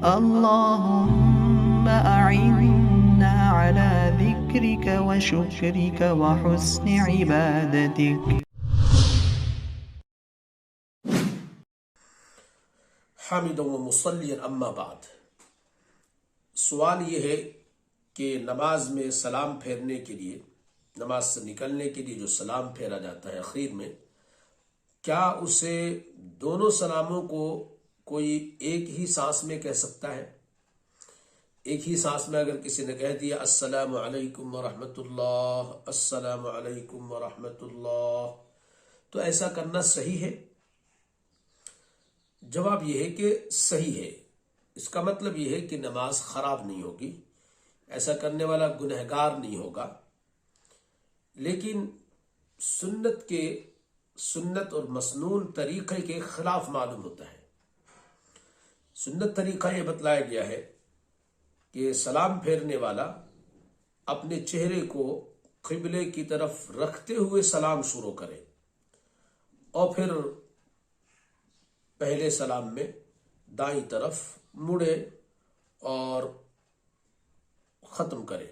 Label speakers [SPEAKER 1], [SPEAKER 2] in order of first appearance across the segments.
[SPEAKER 1] اللهم أعنا على ذكرك وشكرك وحسن عبادتك.
[SPEAKER 2] حامد و مصلی اما بعد. سوال یہ ہے کہ نماز میں سلام پھیرنے کے لیے، نماز سے نکلنے کے لیے جو سلام پھیرا جاتا ہے اخیر میں، کیا اسے دونوں سلاموں کو کوئی ایک ہی سانس میں کہہ سکتا ہے؟ ایک ہی سانس میں اگر کسی نے کہہ دیا السلام علیکم ورحمۃ اللہ، السلام علیکم ورحمۃ اللہ، تو ایسا کرنا صحیح ہے؟ جواب یہ ہے کہ صحیح ہے. اس کا مطلب یہ ہے کہ نماز خراب نہیں ہوگی، ایسا کرنے والا گنہگار نہیں ہوگا. لیکن سنت اور مسنون طریقے کے خلاف معلوم ہوتا ہے. سنت طریقہ یہ بتلایا گیا ہے کہ سلام پھیرنے والا اپنے چہرے کو قبلے کی طرف رکھتے ہوئے سلام شروع کرے اور پھر پہلے سلام میں دائیں طرف مڑے اور ختم کرے،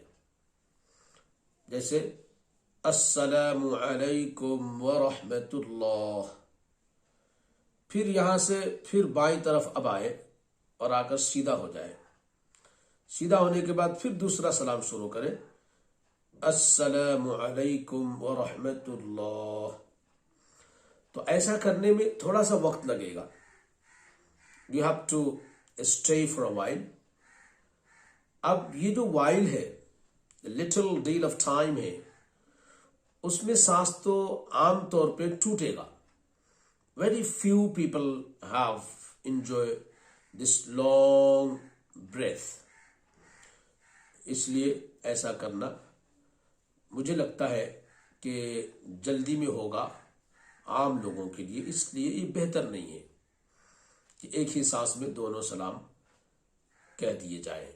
[SPEAKER 2] جیسے السلام علیکم ورحمۃ اللہ. پھر یہاں سے پھر بائیں طرف اب آئے اور آ کر سیدھا ہو جائے. سیدھا ہونے کے بعد پھر دوسرا سلام شروع کرے، السلام علیکم ورحمۃ اللہ. تو ایسا کرنے میں تھوڑا سا وقت لگے گا. You have to stay for a while. اب یہ جو while ہے، little deal of time ہے، اس میں سانس تو عام طور پہ ٹوٹے گا. Very few people have enjoyed this long breath. اس لیے ایسا کرنا مجھے لگتا ہے کہ جلدی میں ہوگا عام لوگوں کے لیے. اس لیے یہ بہتر نہیں ہے کہ ایک ہی سانس میں دونوں سلام کہہ دیے جائیں.